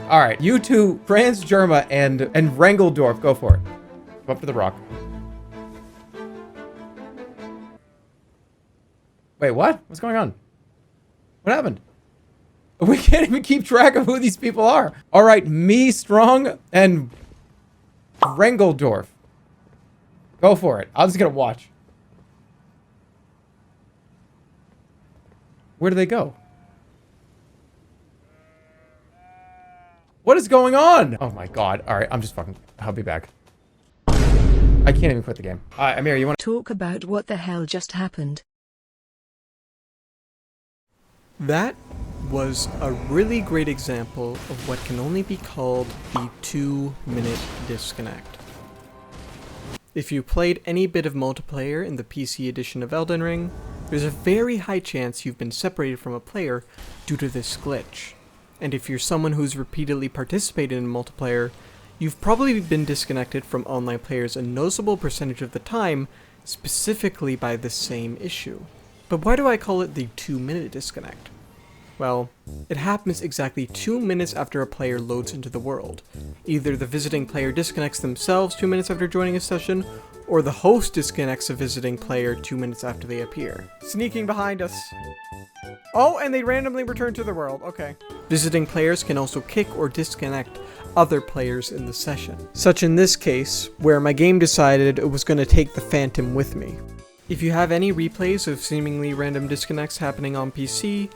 All right, you two, Franz Germa and Wrangeldorf, go for it. Go up to the rock. Wait, what? What's going on? What happened? We can't even keep track of who these people are. All right, me, Strong, and Wrangeldorf. Go for it. I'm just gonna watch. Where do they go? What is going on? Oh my god. All right, I'm just fucking... I'll be back. I can't even quit the game. All right, Amir, you want to... Talk about what the hell just happened. That was a really great example of what can only be called the 2-minute disconnect. If you played any bit of multiplayer in the PC edition of Elden Ring, there's a very high chance you've been separated from a player due to this glitch. And if you're someone who's repeatedly participated in multiplayer, you've probably been disconnected from online players a noticeable percentage of the time, specifically by the same issue. But why do I call it the 2-minute disconnect? Well, it happens exactly 2 minutes after a player loads into the world. Either the visiting player disconnects themselves 2 minutes after joining a session, or the host disconnects a visiting player 2 minutes after they appear. Sneaking behind us. Oh, and they randomly return to the world, okay. Visiting players can also kick or disconnect other players in the session. Such in this case, where my game decided it was going to take the Phantom with me. If you have any replays of seemingly random disconnects happening on PC,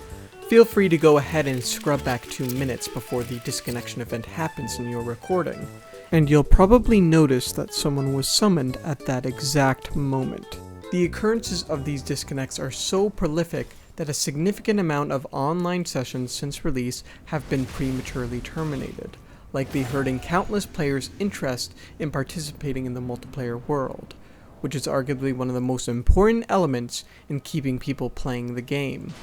feel free to go ahead and scrub back 2 minutes before the disconnection event happens in your recording, and you'll probably notice that someone was summoned at that exact moment. The occurrences of these disconnects are so prolific that a significant amount of online sessions since release have been prematurely terminated, likely hurting countless players' interest in participating in the multiplayer world, which is arguably one of the most important elements in keeping people playing the game.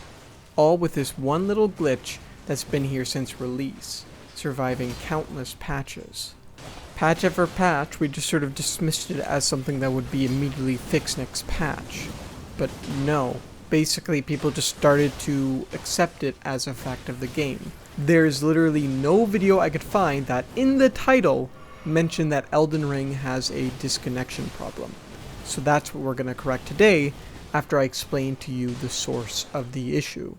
All with this one little glitch that's been here since release, surviving countless patches. Patch after patch, we just sort of dismissed it as something that would be immediately fixed next patch. But no, basically people just started to accept it as a fact of the game. There is literally no video I could find that in the title mentioned that Elden Ring has a disconnection problem. So that's what we're going to correct today after I explain to you the source of the issue.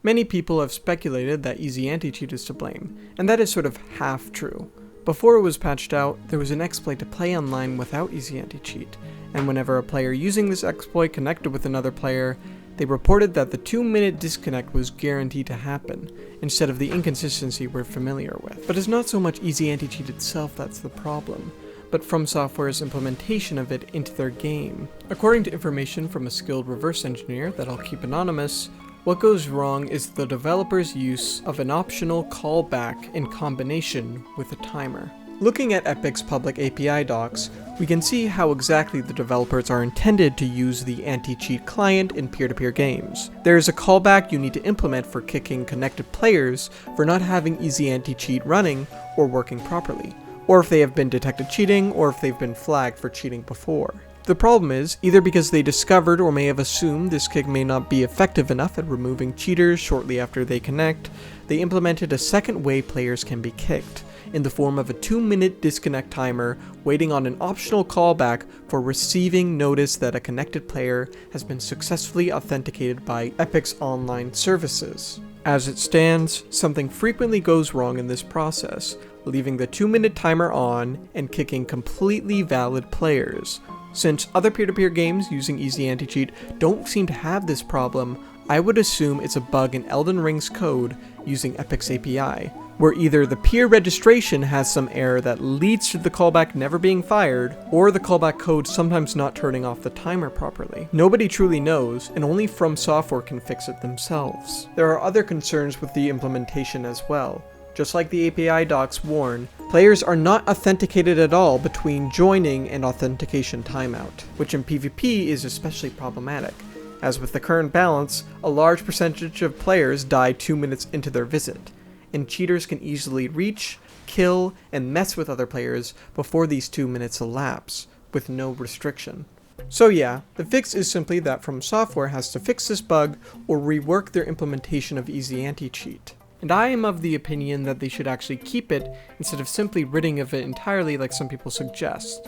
Many people have speculated that Easy Anti-Cheat is to blame, and that is sort of half true. Before it was patched out, there was an exploit to play online without Easy Anti-Cheat, and whenever a player using this exploit connected with another player, they reported that the 2-minute disconnect was guaranteed to happen, instead of the inconsistency we're familiar with. But it's not so much Easy Anti-Cheat itself that's the problem, but From Software's implementation of it into their game. According to information from a skilled reverse engineer that I'll keep anonymous, what goes wrong is the developer's use of an optional callback in combination with a timer. Looking at Epic's public API docs, we can see how exactly the developers are intended to use the anti-cheat client in peer-to-peer games. There is a callback you need to implement for kicking connected players for not having Easy Anti-Cheat running or working properly, or if they have been detected cheating, or if they've been flagged for cheating before. The problem is, either because they discovered or may have assumed this kick may not be effective enough at removing cheaters shortly after they connect, they implemented a second way players can be kicked, in the form of a 2-minute disconnect timer waiting on an optional callback for receiving notice that a connected player has been successfully authenticated by Epic's online services. As it stands, something frequently goes wrong in this process, leaving the 2-minute timer on and kicking completely valid players. Since other peer-to-peer games using Easy Anti-Cheat don't seem to have this problem, I would assume it's a bug in Elden Ring's code using Epic's API, where either the peer registration has some error that leads to the callback never being fired, or the callback code sometimes not turning off the timer properly. Nobody truly knows, and only From Software can fix it themselves. There are other concerns with the implementation as well. Just like the API docs warn, players are not authenticated at all between joining and authentication timeout, which in PvP is especially problematic. As with the current balance, a large percentage of players die 2 minutes into their visit, and cheaters can easily reach, kill, and mess with other players before these 2 minutes elapse, with no restriction. So yeah, the fix is simply that From Software has to fix this bug or rework their implementation of Easy Anti-Cheat. and I am of the opinion that they should actually keep it instead of simply ridding of it entirely like some people suggest.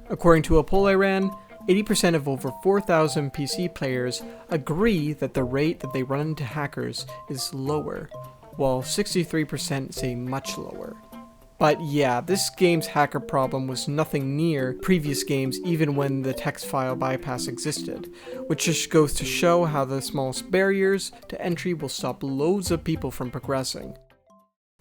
According to a poll I ran, 80% of over 4,000 PC players agree that the rate that they run into hackers is lower, while 63% say much lower. But yeah, this game's hacker problem was nothing near previous games even when the text file bypass existed, which just goes to show how the smallest barriers to entry will stop loads of people from progressing.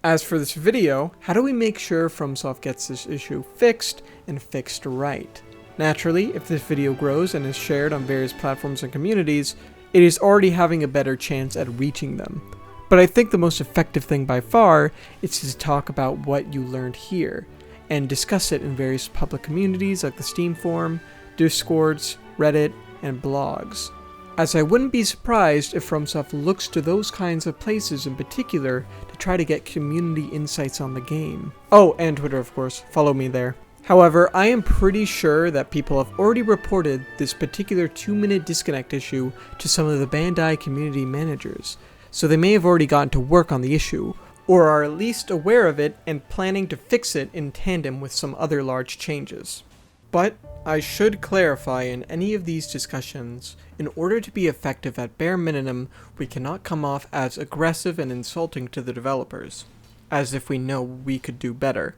As for this video, how do we make sure FromSoft gets this issue fixed and fixed right? Naturally, if this video grows and is shared on various platforms and communities, it is already having a better chance at reaching them. But I think the most effective thing by far is to talk about what you learned here, and discuss it in various public communities like the Steam forum, Discords, Reddit, and blogs. As I wouldn't be surprised if FromSoft looks to those kinds of places in particular to try to get community insights on the game. Oh, and Twitter of course, follow me there. However, I am pretty sure that people have already reported this particular 2-minute disconnect issue to some of the Bandai community managers, so they may have already gotten to work on the issue, or are at least aware of it and planning to fix it in tandem with some other large changes. But I should clarify in any of these discussions, in order to be effective at bare minimum, we cannot come off as aggressive and insulting to the developers, as if we know we could do better.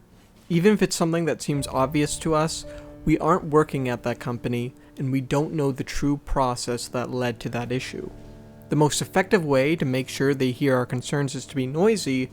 Even if it's something that seems obvious to us, we aren't working at that company, and we don't know the true process that led to that issue. The most effective way to make sure they hear our concerns is to be noisy,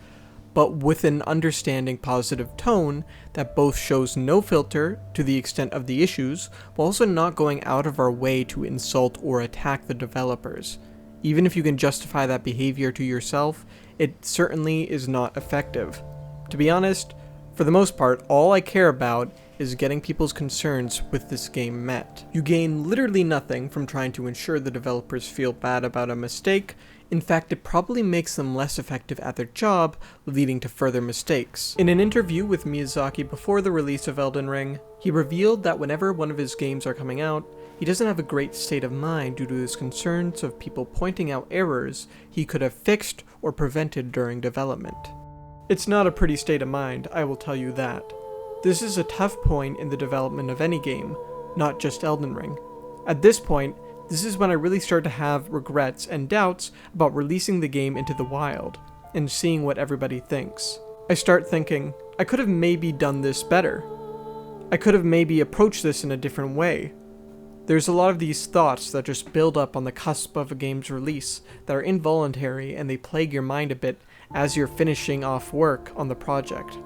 but with an understanding positive tone that both shows no filter to the extent of the issues, while also not going out of our way to insult or attack the developers. Even if you can justify that behavior to yourself, it certainly is not effective. To be honest, for the most part, all I care about is getting people's concerns with this game met. You gain literally nothing from trying to ensure the developers feel bad about a mistake. In fact, it probably makes them less effective at their job, leading to further mistakes. In an interview with Miyazaki before the release of Elden Ring, he revealed that whenever one of his games are coming out, he doesn't have a great state of mind due to his concerns of people pointing out errors he could have fixed or prevented during development. It's not a pretty state of mind, I will tell you that. This is a tough point in the development of any game, not just Elden Ring. At this point, this is when I really start to have regrets and doubts about releasing the game into the wild, and seeing what everybody thinks. I start thinking, I could have maybe done this better. I could have maybe approached this in a different way. There's a lot of these thoughts that just build up on the cusp of a game's release that are involuntary and they plague your mind a bit as you're finishing off work on the project.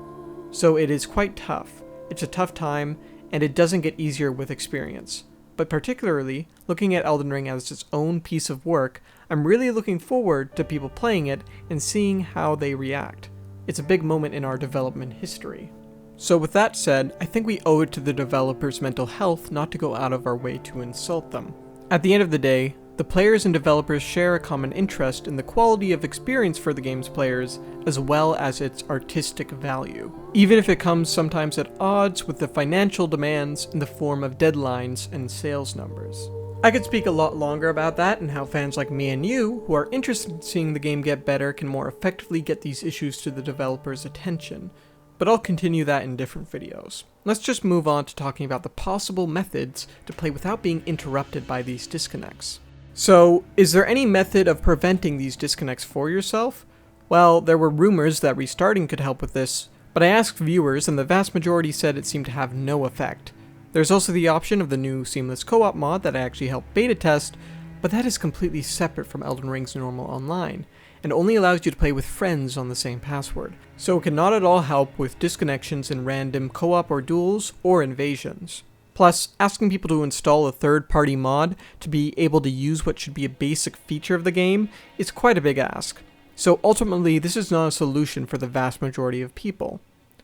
So it is quite tough. It's a tough time, and it doesn't get easier with experience. But particularly, looking at Elden Ring as its own piece of work, I'm really looking forward to people playing it and seeing how they react. It's a big moment in our development history. So with that said, I think we owe it to the developers' mental health not to go out of our way to insult them. At the end of the day, the players and developers share a common interest in the quality of experience for the game's players, as well as its artistic value, even if it comes sometimes at odds with the financial demands in the form of deadlines and sales numbers. I could speak a lot longer about that and how fans like me and you, who are interested in seeing the game get better, can more effectively get these issues to the developers' attention, but I'll continue that in different videos. Let's just move on to talking about the possible methods to play without being interrupted by these disconnects. So, is there any method of preventing these disconnects for yourself? Well, there were rumors that restarting could help with this, but I asked viewers and the vast majority said it seemed to have no effect. There's also the option of the new Seamless Co-op mod that I actually helped beta test, but that is completely separate from Elden Ring's normal online, and only allows you to play with friends on the same password, so it cannot at all help with disconnections in random co-op or duels or invasions. Plus, asking people to install a third-party mod to be able to use what should be a basic feature of the game is quite a big ask. So ultimately, this is not a solution for the vast majority of people.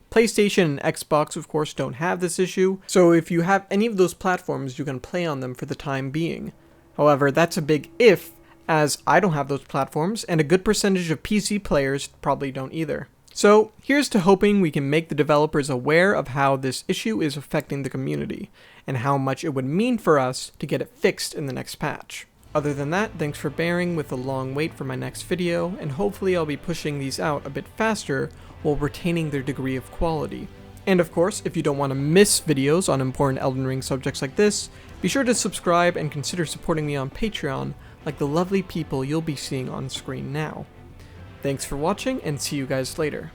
PlayStation and Xbox, of course, don't have this issue, so if you have any of those platforms, you can play on them for the time being. However, that's a big if, as I don't have those platforms, and a good percentage of PC players probably don't either. So here's to hoping we can make the developers aware of how this issue is affecting the community, and how much it would mean for us to get it fixed in the next patch. Other than that, thanks for bearing with the long wait for my next video, and hopefully I'll be pushing these out a bit faster while retaining their degree of quality. And of course, if you don't want to miss videos on important Elden Ring subjects like this, be sure to subscribe and consider supporting me on Patreon like the lovely people you'll be seeing on screen now. Thanks for watching, and see you guys later.